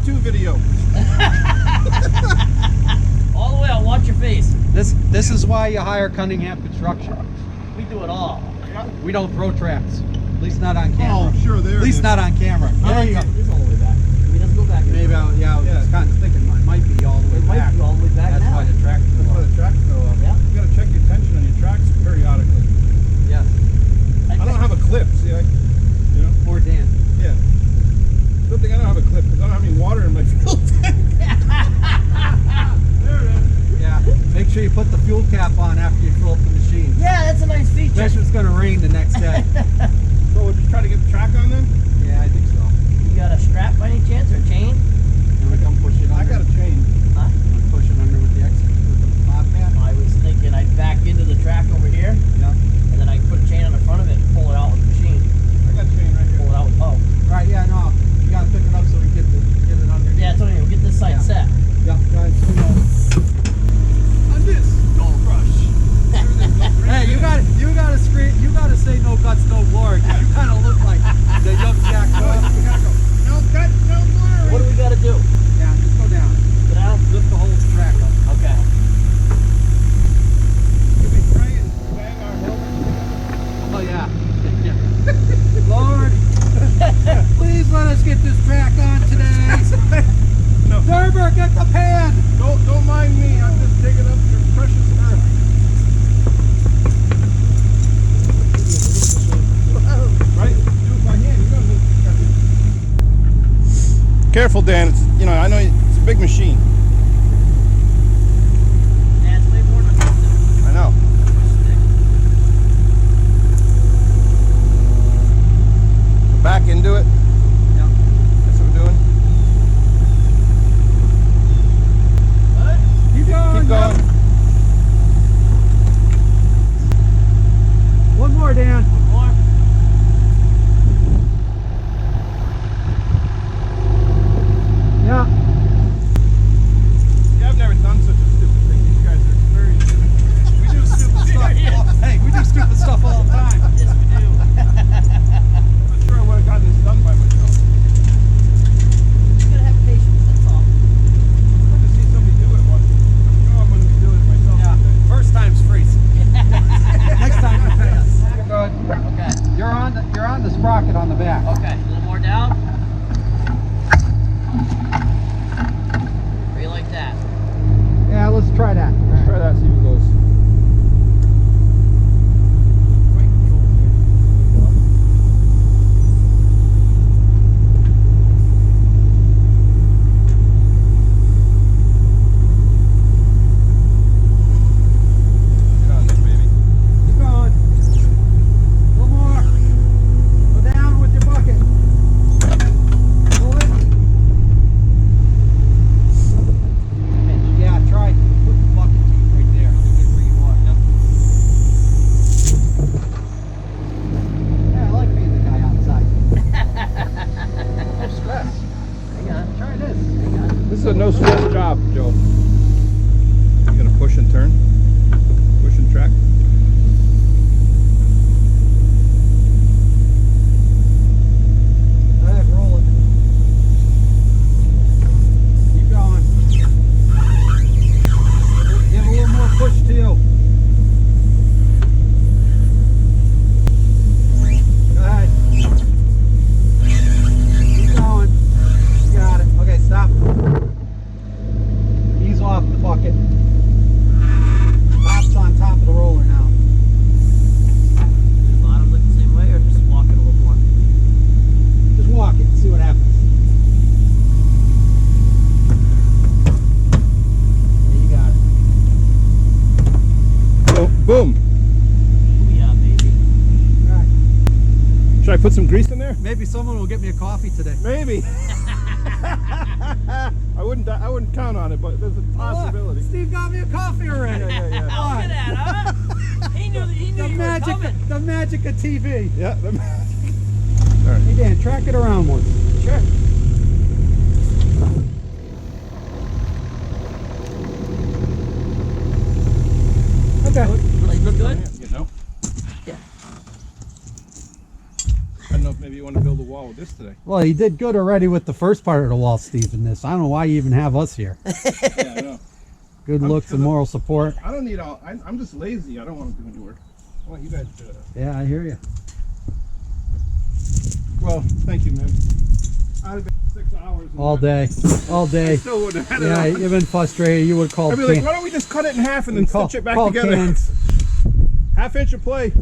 how-to video. All the way out, watch your face. This is why you hire Cunningham Construction. We do it all. Yeah. We don't throw tracks. At least not on camera. Oh, sure, there At least not on camera. There you go. It's all the way back. I mean, let's go back. Maybe I was kind of thinking mine might be all the way It back. might be all the way back That's now. why the tracks That's why the tracks go up. Yeah. You gotta check your tension on your tracks periodically. Yes. I don't have a clip, see, you know? Or Dan. Yeah. Good thing I don't have a clip because I don't have any water in my fuel tank. There it is. Yeah. Make sure you put the fuel cap on after you fill up the machine. Yeah, that's a nice feature. Especially if it's going to rain the next day. So we'll just try to get the track on then? Yeah, I think so. You got a strap by any chance or a chain? You want to come push it under? I got a chain. Huh? You want to push it under with the bobcat? I was thinking I'd back into the track over here, Yeah. and then I can put a chain on the front of it and pull it out with the machine. I got a chain right Pull here. it out with oh. Right, yeah, no. You got to pick it up so we get it underneath. Yeah, that's what I mean. We'll get this side set. Yeah, guys. On this Gold Rush. Hey, you gotta scream. You gotta say no guts, no glory. 'Cause you kind of look like the young Jack. No cut, no glory. What do we got to do? Yeah, just go down. Get out? Lift the whole track up. Okay. Should we try and bang our helmets? Oh yeah. Lord, please let us get this track on today. No. Derber, get the pan. Don't mind me. I'm just digging up your precious earth. Right? Do it by hand. You don't need to. Careful, Dan. It's, you know, I know it's a big machine. That's way more than a I know. Back into it. Yeah. That's what we're doing. What? Keep going. Keep going. One more, Dan. More? Yeah. Yeah, I've never done such a stupid thing. These guys are very we do stupid stuff. Hey, we do stupid stuff all the time. Yes, we do. I'm not sure I would have gotten this done by myself. You gotta have patience, that's all. I'd like to see somebody do it once. I know I'm going to be doing it myself Yeah. someday. First time's free. Next time you pay us. You're good. Okay. You're on the sprocket on the back. Okay. A little more down. Or you like that? Yeah, let's try that. Let's try that, see if it goes. Right control here. Get on there, baby. Keep going. A little more. Go down with your bucket. Pull it. Yeah, try. Put the bucket right there. Get where you want. Yep. Yeah, I like being the guy outside. No stress. Hang on. Try this. Hang on. This is a no stress job, Joe. You gonna push and turn? Push and track? Go ahead, roll it. Keep going. Give a little more push to you. Go ahead. Keep going. You got it. Okay, stop. Ease off the bucket. Top's on top of the roller now. The bottom look the same way or just walk it a little more? Just walk it and see what happens. Yeah, you got it. Oh, boom. Yeah, baby. All right. Should I put some grease in there? Maybe someone will get me a coffee today. Maybe. I wouldn't count on it, but there's a possibility. Look, Steve got me a coffee already. Yeah. Oh, look at that, huh? He knew The you were coming. the magic of TV. Yeah. Hey Dan, track it around once. Sure. Okay. Look good? You know? Yeah. I don't know if maybe you want to build a wall wall with this today. Well, he did good already with the first part of the wall, Steve, in this. I don't know why you even have us here. Yeah, I know. Good looks and moral support. I don't need all. I'm just lazy. I don't want to do any work. I want you guys to do it. Yeah, I hear you. Well, thank you, man. I'd have been 6 hours. All day. All I day. still wouldn't have had Yeah, it on. you've been frustrated. You would call I'd be like, why don't we just cut it in half and then stitch it back together? Cans. Half inch of play.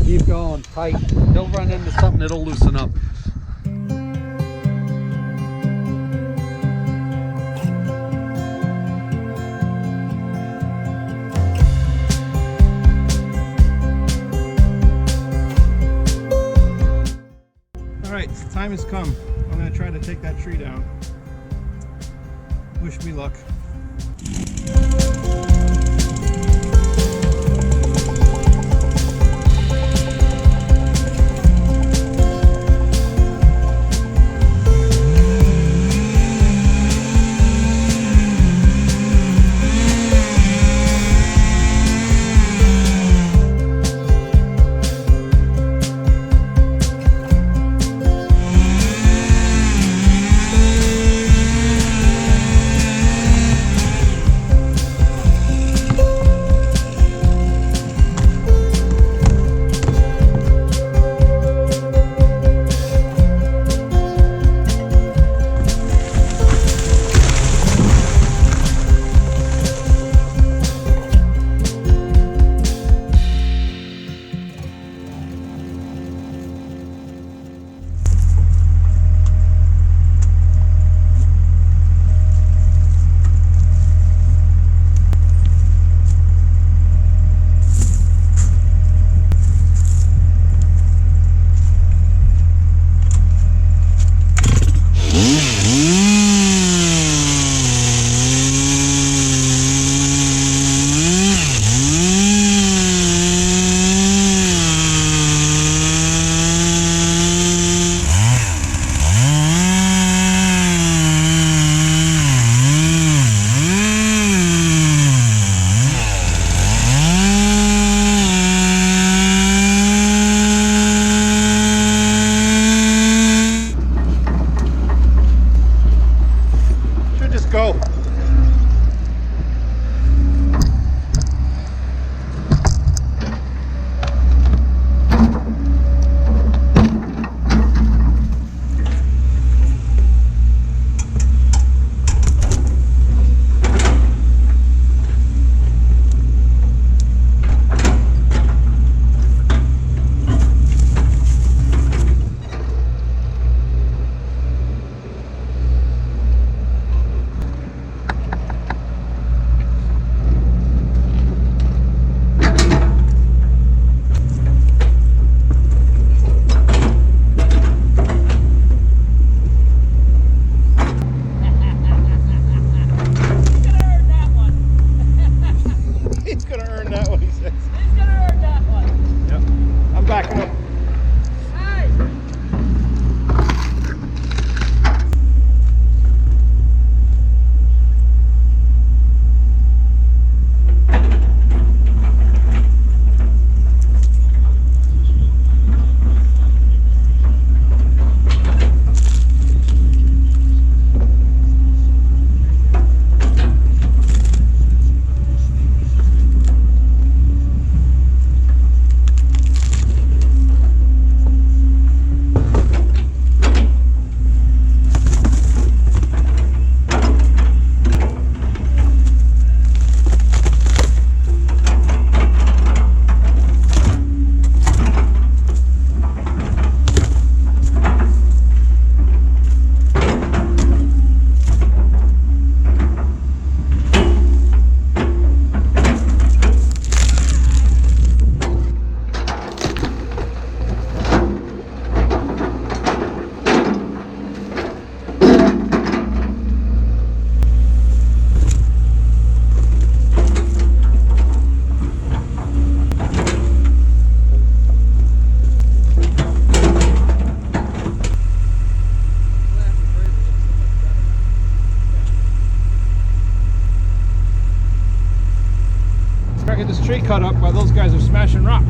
Keep going tight. He'll run into something that'll loosen up. Alright, the time has come. I'm going to try to take that tree down. Wish me luck. Go. Try to get this tree cut up while those guys are smashing rock.